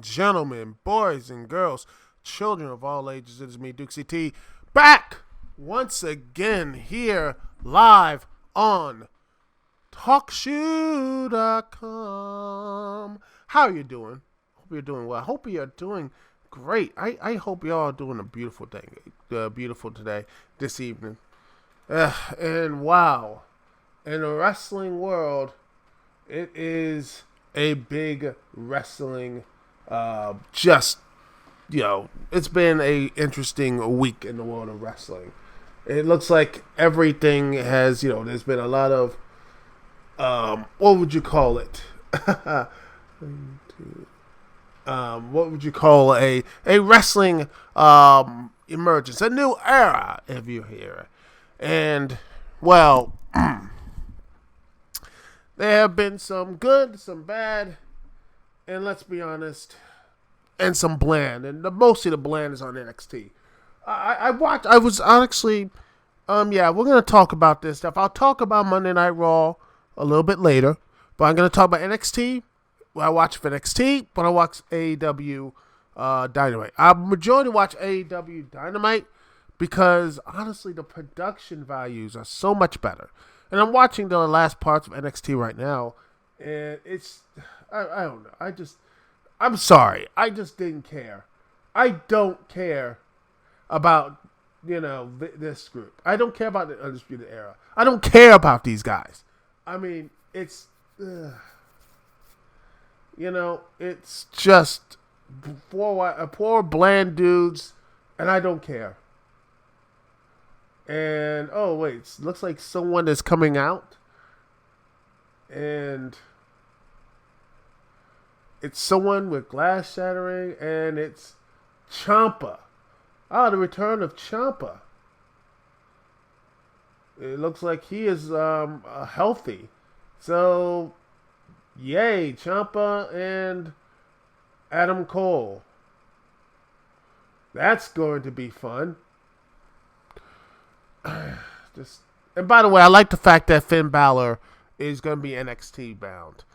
and gentlemen, boys and girls, children of all ages, it is me, Dukect T, back once again here live on TalkShoe.com. How are you doing? Hope you're doing well. Hope you're doing great. I hope y'all are doing a beautiful thing, beautiful today, this evening. And wow, in the wrestling world, it is a big wrestling, it's been a interesting week in the world of wrestling. It looks like everything has, there's been a lot of, what would you call it? What would you call a wrestling emergence, a new era, if you hear. And, well, there have been some good, some bad, and let's be honest, and some bland. And mostly the bland is on NXT. We're going to talk about this stuff. I'll talk about Monday Night Raw a little bit later, but I'm going to talk about NXT. I watch for NXT, but I watch AEW Dynamite. I majority watch AEW Dynamite because, honestly, the production values are so much better. And I'm watching the last parts of NXT right now, and it's, I don't know. I'm sorry. I just didn't care. I don't care about, this group. I don't care about the Undisputed Era. I don't care about these guys. I mean, it's, it's just poor bland dudes, and I don't care. And, oh, wait, looks like someone is coming out. And it's someone with glass shattering, and it's Ciampa. Ah, the return of Ciampa. It looks like he is healthy. So, yay, Ciampa and Adam Cole. That's going to be fun. And by the way, I like the fact that Finn Balor is going to be NXT bound.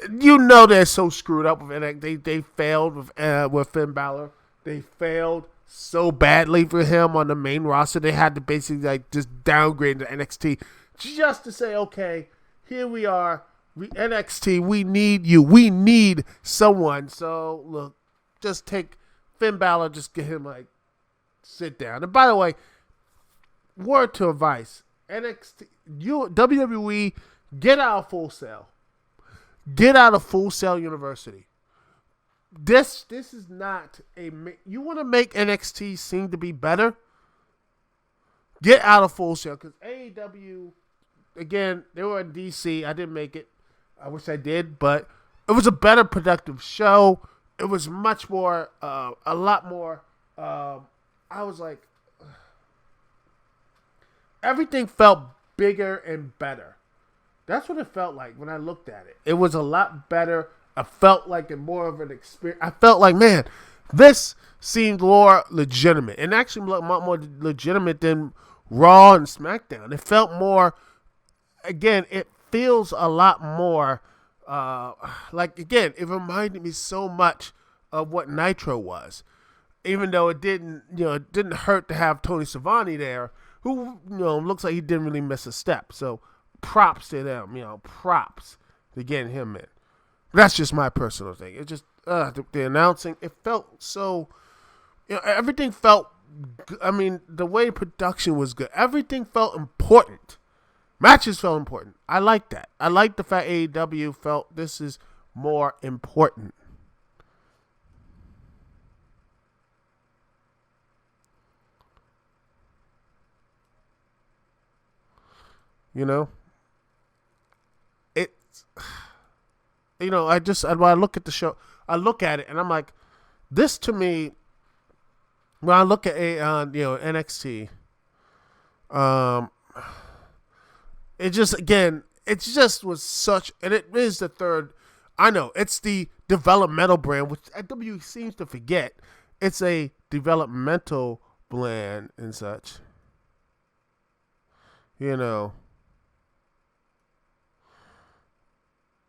They're so screwed up with NXT. They failed with Finn Balor. They failed so badly for him on the main roster. They had to basically just downgrade to NXT just to say, okay, here we are. NXT, we need you. We need someone. So look, just take Finn Balor. Just get him sit down. And by the way, word to advice, NXT, WWE, get out of Full Sail. Get out of Full Sail University. This is not you want to make NXT seem to be better? Get out of Full Sail, because AEW, again, they were in DC. I didn't make it. I wish I did, but it was a better productive show. It was much more, a lot more. I was like, everything felt bigger and better. That's what it felt like when I looked at it. It was a lot better. I felt like more of an experience. I felt like, man, this seemed more legitimate. And actually a lot more legitimate than Raw and Smackdown. It felt more, again, it feels a lot more, again, it reminded me so much of what Nitro was. Even though it didn't hurt to have Tony Schiavone there, who, looks like he didn't really miss a step. So props to them, props to getting him in. That's just my personal thing. It just, the announcing, it felt so, everything felt, the way production was good. Everything felt important. Matches felt important. I like that. I like the fact AEW felt this is more important. It's, when I look at the show, I look at it and I'm like, this to me, when I look at NXT, it just was such, and it is the third, I know, it's the developmental brand, which WWE seems to forget. It's a developmental brand and such.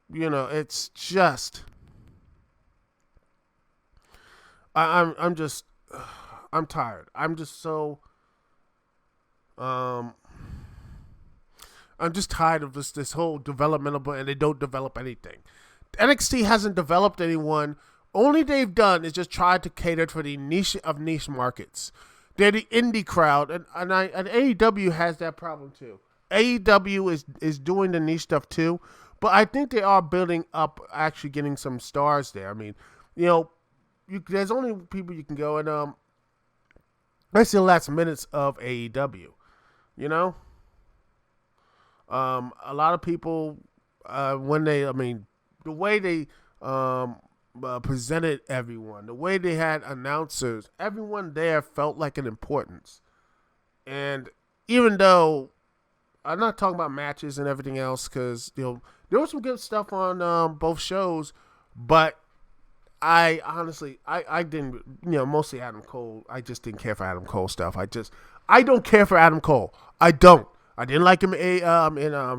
It's just, I'm just I'm tired. I'm just so um I'm just tired of this whole developmental, and they don't develop anything. NXT hasn't developed anyone. Only they've done is just tried to cater for the niche of niche markets. They're the indie crowd, and AEW has that problem too. AEW is doing the niche stuff too, but I think they are building up, actually getting some stars there. I mean, you know, there's only people you can go, and that's the last minutes of AEW. You know, a lot of people when they, I mean, the way they presented everyone, the way they had announcers, everyone there felt like an importance. And even though I'm not talking about matches and everything else, because there was some good stuff on both shows, but I honestly, I didn't, mostly Adam Cole. I just didn't care for Adam Cole stuff. I don't care for Adam Cole. I don't. I didn't like him in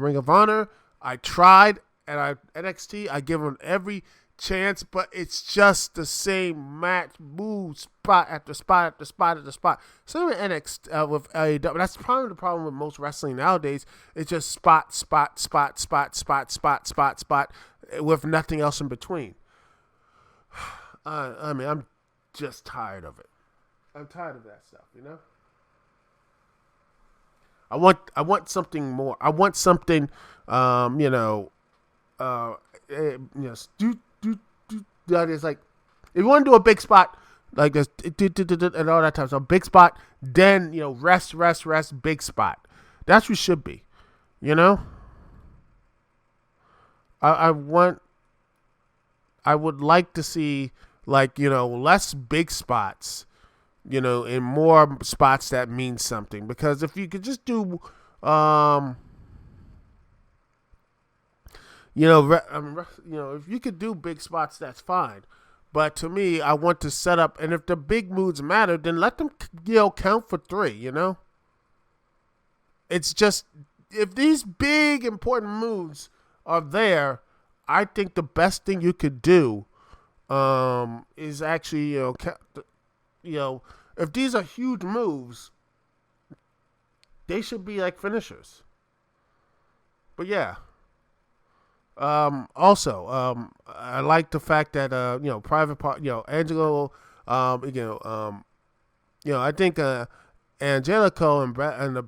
Ring of Honor. I tried, and NXT, I give him every chance, but it's just the same match, move, spot after spot after spot after spot. Same with NXT, with AEW. That's probably the problem with most wrestling nowadays. It's just spot, spot, spot, spot, spot, spot, spot, spot, with nothing else in between. I mean, I'm just tired of it. I'm tired of that stuff, I want something more. I want something, it's like, if you want to do a big spot like this and all that time, so a big spot, then rest, big spot. That's what it should be. I would like to see, like, less big spots, and more spots that mean something. Because if you could just do, if you could do big spots, that's fine. But to me, I want to set up, and if the big moves matter, then let them, count for 3. It's just, if these big important moves are there, I think the best thing you could do, is actually, if these are huge moves, they should be like finishers. But yeah. Also, I like the fact that Private Part, Angelo, I think Angelico and Brett, and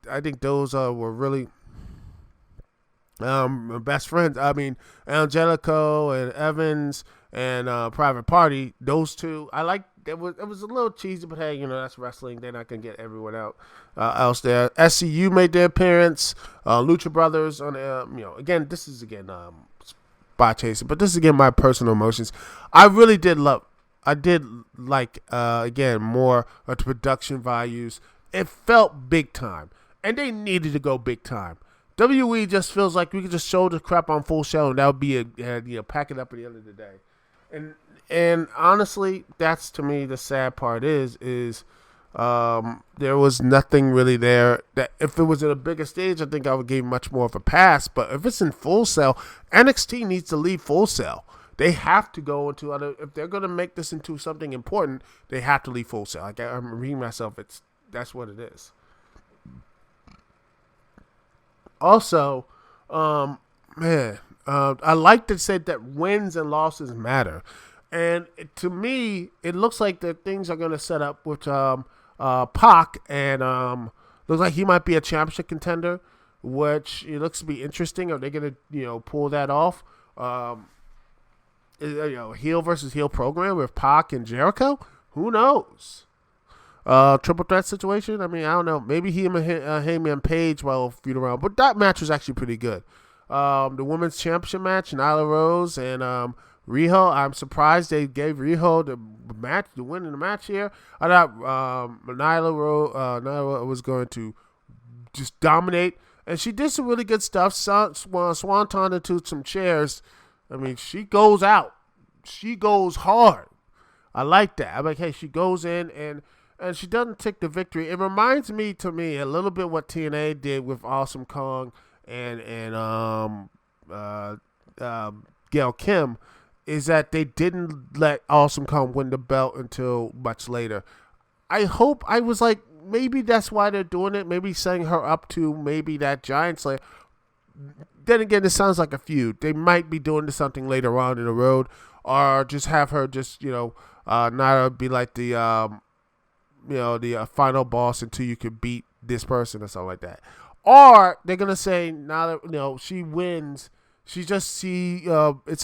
I think those were really best friends. I mean, Angelico and Evans and Private Party, those two, I like. It was a little cheesy, but hey, that's wrestling. They're not gonna get everyone else there. SCU made their appearance. Lucha Brothers on again. This is spot chasing, but this is again my personal emotions. I did like again more of the production values. It felt big time, and they needed to go big time. WWE just feels like we could just show the crap on Full Show, and that would be pack it up at the end of the day. And honestly, that's, to me, the sad part is there was nothing really there. That if it was at a bigger stage, I think I would give much more of a pass. But if it's in Full Sail, NXT needs to leave Full Sail. They have to go into other. If they're going to make this into something important, they have to leave Full Sail. Like, I'm reading myself. That's what it is. Also, I like to say that wins and losses matter. And to me, it looks like the things are going to set up with Pac, and looks like he might be a championship contender, which it looks to be interesting. Are they going to pull that off? Heel versus heel program with Pac and Jericho? Who knows? Triple threat situation? I mean, I don't know. Maybe he and Heyman Page will feud around, but that match was actually pretty good. The women's championship match, Nyla Rose and Riho. I'm surprised they gave Riho the win in the match here. I thought Nyla was going to just dominate, and she did some really good stuff. Swanton into some chairs. I mean, she goes out. She goes hard. I like that. I'm like, hey, she goes in and she doesn't take the victory. It reminds me a little bit what TNA did with Awesome Kong and Gail Kim, is that they didn't let Awesome Kong win the belt until much later. I was like, maybe that's why they're doing it. Maybe setting her up to maybe that Giant Slayer. Then again, it sounds like a feud. They might be doing something later on in the road, or just have her just not be like the the final boss until you can beat this person or something like that. Or they're gonna say now that she wins, it's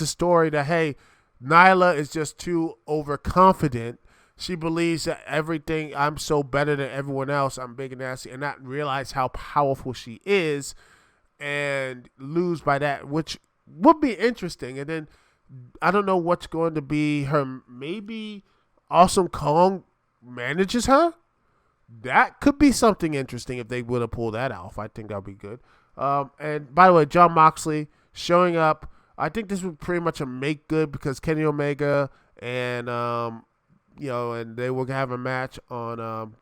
a story that hey, Nyla is just too overconfident. She believes that everything, I'm so better than everyone else, I'm big and nasty, and not realize how powerful she is, and lose by that, which would be interesting. And then I don't know what's going to be her. Maybe Awesome Kong manages her. That could be something interesting if they would have pulled that off. I think that would be good. And by the way, Jon Moxley showing up. I think this was pretty much a make good because Kenny Omega and and they will have a match on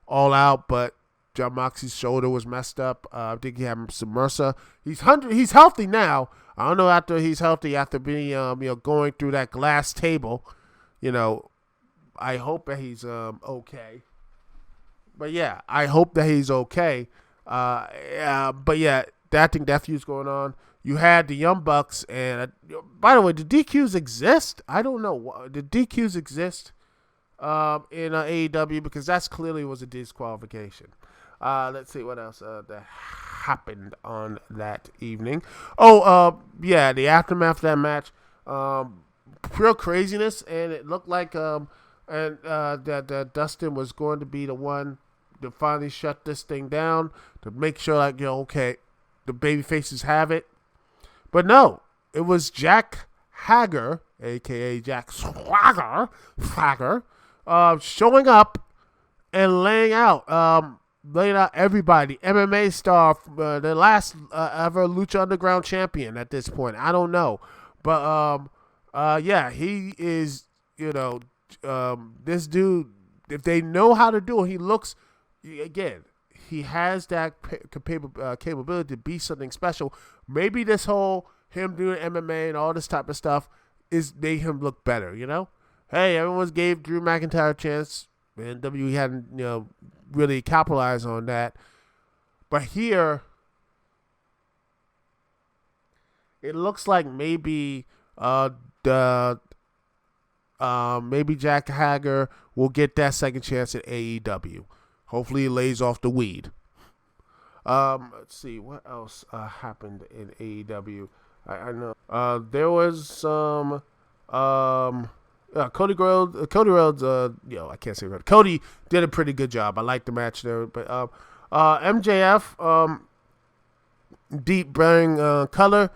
All Out, but Jon Moxley's shoulder was messed up. I think he had some MRSA. He's healthy now. I don't know after he's healthy after being going through that glass table. I hope that he's okay. But yeah, I hope that he's okay. But yeah, I think that feud's going on. You had the Young Bucks, and by the way, do DQs exist? I don't know. Did DQs exist in AEW? Because that's clearly was a disqualification. Let's see what else that happened on that evening. Yeah, the aftermath of that match, pure craziness, and it looked like that Dustin was going to be the one to finally shut this thing down, to make sure okay, the baby faces have it. But no, it was Jack Hager, a.k.a. Jack Swagger, showing up and laying out everybody. MMA star, the last ever Lucha Underground champion at this point. I don't know. But, yeah, he is, this dude, if they know how to do it, he looks, again, he has that capability to be something special. Maybe this whole him doing MMA and all this type of stuff made him look better, Hey, everyone gave Drew McIntyre a chance, and WWE hadn't, really capitalized on that. But here, it looks like maybe maybe Jack Hager will get that second chance at AEW. Hopefully, he lays off the weed. Let's see what else happened in AEW. I know there was some Cody Rhodes. I can't say Rhodes. Cody did a pretty good job. I liked the match there, but MJF, deep burning color.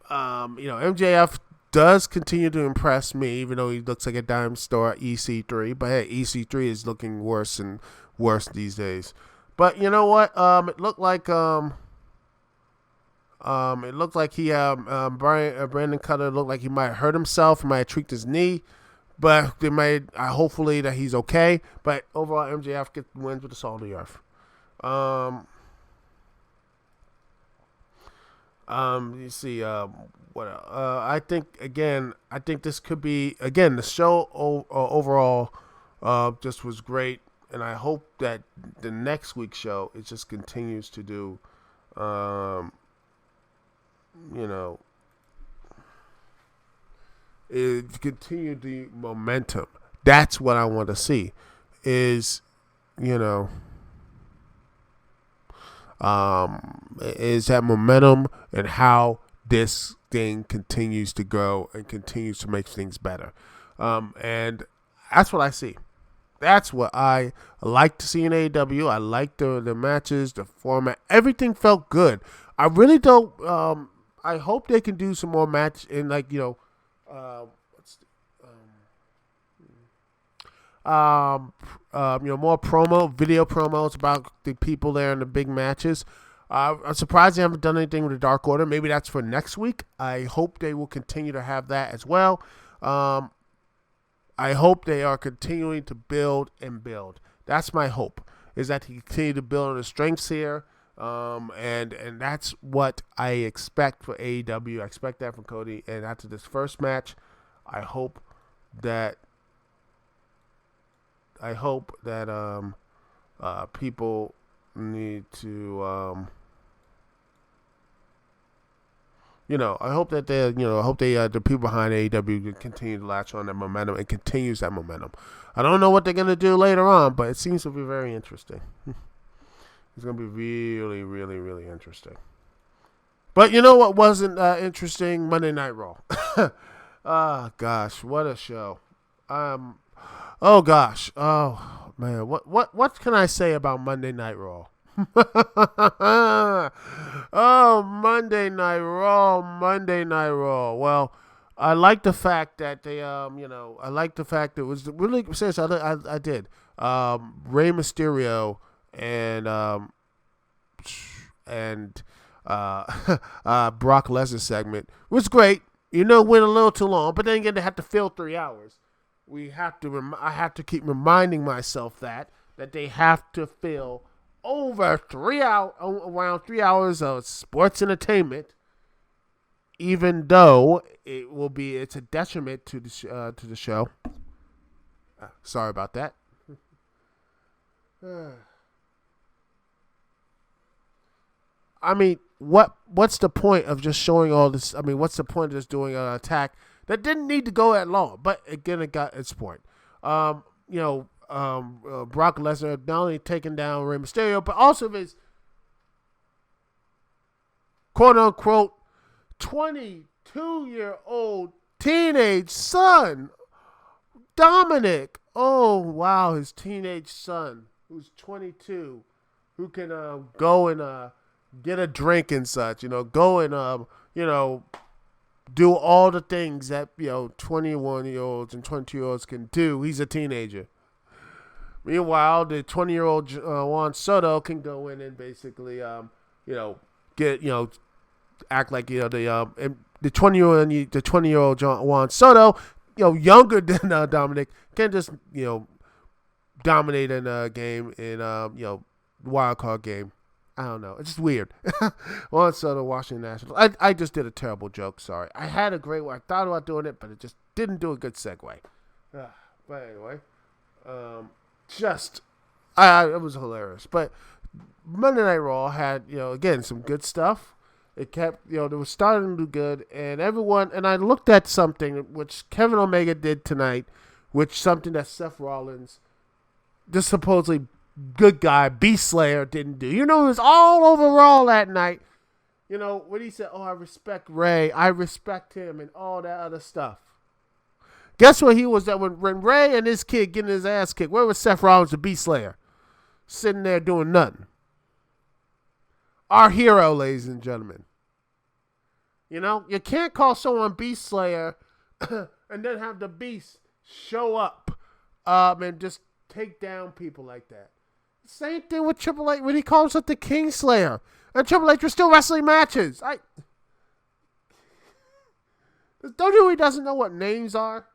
MJF does continue to impress me, even though he looks like a dime store at EC3. But hey, EC3 is looking worse and worse these days. But you know what? It looked like he Brandon Cutler looked like he might have hurt himself. He might have tweaked his knee, but they might. Hopefully that he's okay. But overall, MJF wins with the salt of the earth. You see, what else? I think this could be the show overall just was great, and I hope that the next week's show it just continues to do, it continue the momentum. That's what I want to see, is that momentum and how this thing continues to go and continues to make things better. And that's what I see. That's what I like to see in AEW. I like the matches, the format. Everything felt good. I really don't. I hope they can do some more match in more video promos about the people there in the big matches. I'm surprised they haven't done anything with the Dark Order. Maybe that's for next week. I hope they will continue to have that as well. I hope they are continuing to build and build. That's my hope, is that they continue to build on the strengths here. And that's what I expect for AEW. I expect that from Cody. And after this first match, I hope that people need to I hope that the people behind AEW continue to latch on that momentum and continues that momentum. I don't know what they're gonna do later on, but it seems to be very interesting. It's gonna be really, really, really interesting. But you know what wasn't interesting? Monday Night Raw. Oh gosh, what a show. Oh gosh. Oh man, what can I say about Monday Night Raw? Oh, Monday Night Raw, Monday Night Raw. Well, I like the fact that they, I like the fact that it was really serious. I did. Rey Mysterio and and Brock Lesnar segment was great. Went a little too long, but then again, they had to fill 3 hours. I have to keep reminding myself that they have to fill over around 3 hours of sports entertainment, even though it's a detriment to the show. Sorry about that. I mean, what's the point of just showing all this? I mean, what's the point of just doing an attack that didn't need to go that long? But again, it got its point. Brock Lesnar not only taking down Rey Mysterio, but also his quote-unquote 22-year-old teenage son, Dominic. Oh, wow, his teenage son, who's 22, who can go and get a drink and such, go and, do all the things that, 21-year-olds and 22-year-olds can do. He's a teenager. Meanwhile, the 20-year-old Juan Soto can go in and basically, get, act like, the 20-year-old Juan Soto, younger than Dominic, can just, dominate in a game in, wild card game. I don't know. It's just weird. Juan Soto, Washington Nationals. I just did a terrible joke. Sorry. I had a great one. I thought about doing it, but it just didn't do a good segue. But anyway, it was hilarious. But Monday Night Raw had, again, some good stuff. It kept, it was starting to do good, and I looked at something which Kevin Omega did tonight, which something that Seth Rollins, just supposedly good guy, Beast Slayer, didn't do. It was all over Raw that night. When he said, I respect Ray, I respect him, and all that other stuff. Guess what he was at when Ray and his kid getting his ass kicked? Where was Seth Rollins, the Beast Slayer? Sitting there doing nothing. Our hero, ladies and gentlemen. You can't call someone Beast Slayer and then have the Beast show up and just take down people like that. Same thing with Triple H when he calls himself the King Slayer. And Triple H was still wrestling matches. WWE doesn't know what names are.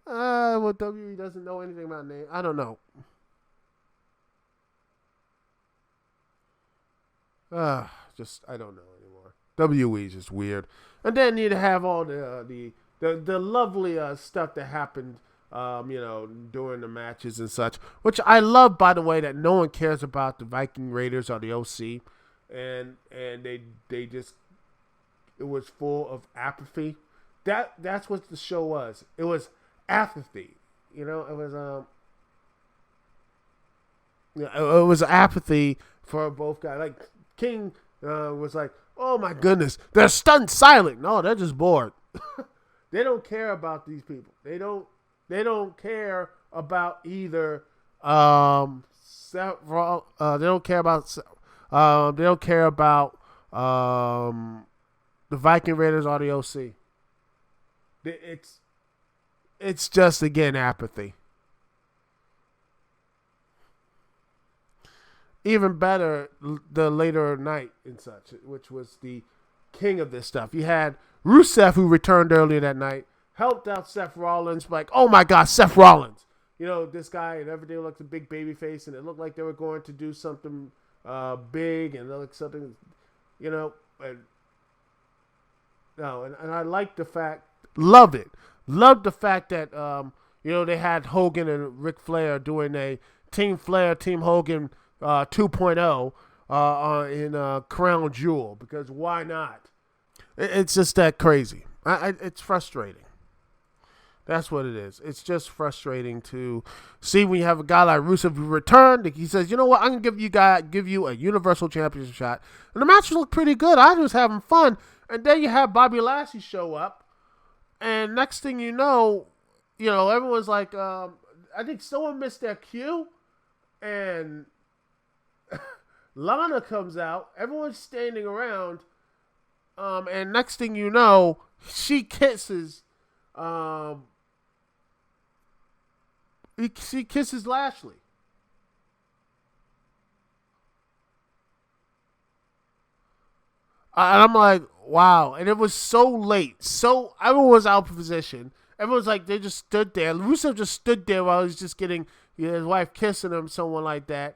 Well, WWE doesn't know anything about names. I don't know. I don't know anymore. WWE is just weird. And then you'd have all the lovely stuff that happened, during the matches and such, which I love, by the way, that no one cares about the Viking Raiders or the OC, and they just, it was full of apathy. That's what the show was. It was apathy. It was apathy for both guys. Like King was like, oh my goodness, they're stunned silent. No, they're just bored. They don't care about these people. They don't care about either they don't care about the Viking Raiders or the OC. It's just, again, apathy. Even better, the later night and such, which was the king of this stuff. You had Rusev, who returned earlier that night, helped out Seth Rollins, like, oh my God, Seth Rollins. this guy and everything looked a big baby face, and it looked like they were going to do something big and like something, and no, and I like the fact, love the fact that they had Hogan and Ric Flair doing a Team Flair, Team Hogan 2.0 in Crown Jewel, because why not? It's just that crazy. It's frustrating. That's what it is. It's just frustrating to see when you have a guy like Rusev who returned. He says, "You know what? I'm gonna give you a Universal Championship shot." And the match looked pretty good. I was having fun. And then you have Bobby Lashley show up, and next thing you know, everyone's like, I think someone missed their cue, and Lana comes out. Everyone's standing around, and next thing you know, she kisses. She kisses Lashley. And I'm like, wow. And it was so late. So everyone was out of position. Everyone's like, they just stood there. Rusev just stood there while he's just getting his wife kissing him, someone like that.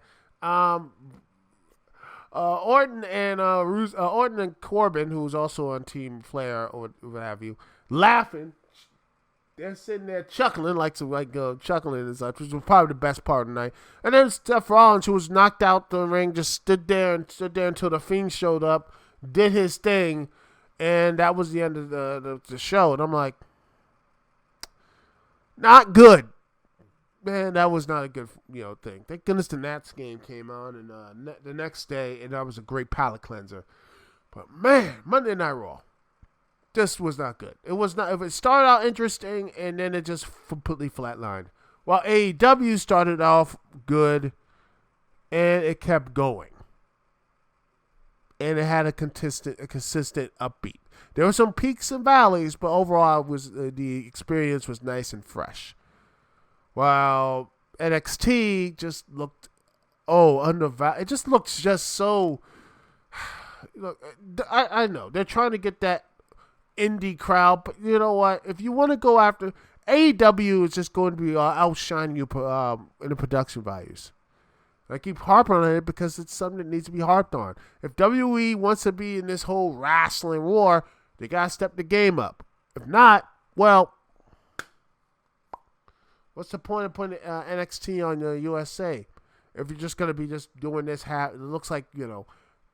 Orton and Corbin, who's also on Team Flair or what have you, laughing. They're sitting there chuckling, chuckling and such, which was probably the best part of the night. And then Seth Rollins, who was knocked out the ring, just stood there until the Fiend showed up, did his thing, and that was the end of the show. And I'm like, not good. Man, that was not a good thing. Thank goodness the Nats game came on and the next day, and that was a great palate cleanser. But man, Monday Night Raw. This was not good. It was not. If it started out interesting and then it just completely flatlined. While AEW started off good and it kept going, and it had a consistent upbeat. There were some peaks and valleys, but overall, the experience was nice and fresh. While NXT just looked undervalued. It just looks just so. Look, I know they're trying to get that indie crowd, but you know what? If you want to go after AEW, is just going to be outshining you in the production values. I keep harping on it because it's something that needs to be harped on. If WWE wants to be in this whole wrestling war, they gotta step the game up. If not, well, what's the point of putting NXT on the USA if you're just gonna be just doing this half? It looks like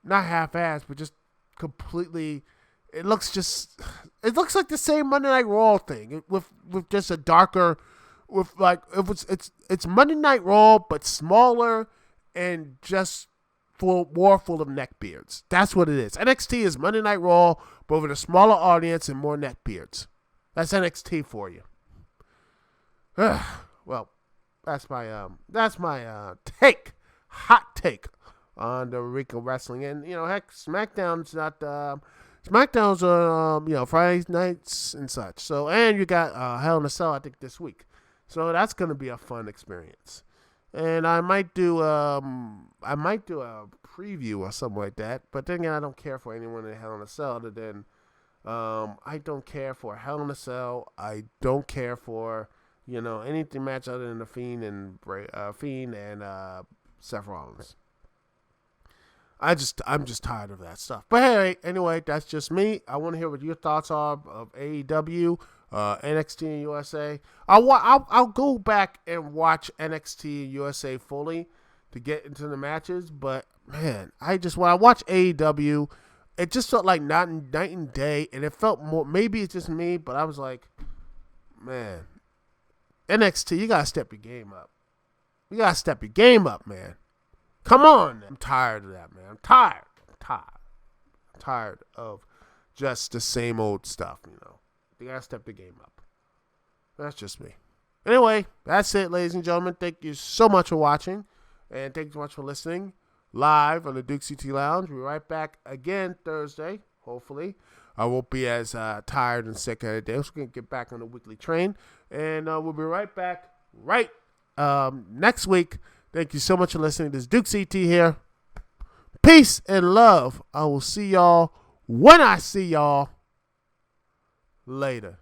not half-assed, but just completely. It looks like the same Monday Night Raw thing with just a darker, it's Monday Night Raw but smaller and just more full of neckbeards. That's what it is. NXT is Monday Night Raw but with a smaller audience and more neckbeards. That's NXT for you. Well, that's my hot take on the Rico Wrestling, and heck, SmackDown's not. SmackDown's on Friday nights and such. So, and you got Hell in a Cell, I think, this week. So that's gonna be a fun experience. And I might do a preview or something like that. But then again, I don't care for anyone in Hell in a Cell other than I don't care for Hell in a Cell. I don't care for anything match other than the Fiend and Seth Rollins. I'm just tired of that stuff. But hey, anyway, that's just me. I want to hear what your thoughts are of AEW, NXT and USA. I'll go back and watch NXT and USA fully to get into the matches. But man, when I watch AEW, it just felt like night and day, and it felt more. Maybe it's just me, but I was like, man, NXT, you gotta step your game up. You gotta step your game up, man. Come on. I'm tired of that, man. I'm tired of just the same old stuff, You gotta step the game up. That's just me. Anyway, that's it, ladies and gentlemen. Thank you so much for watching. And thank you so much for listening live on the Dukect Lounge. We'll be right back again Thursday, hopefully. I won't be as tired and sick every day. So we're going to get back on the weekly train. And we'll be right back next week. Thank you so much for listening. This is Dukect here. Peace and love. I will see y'all when I see y'all later.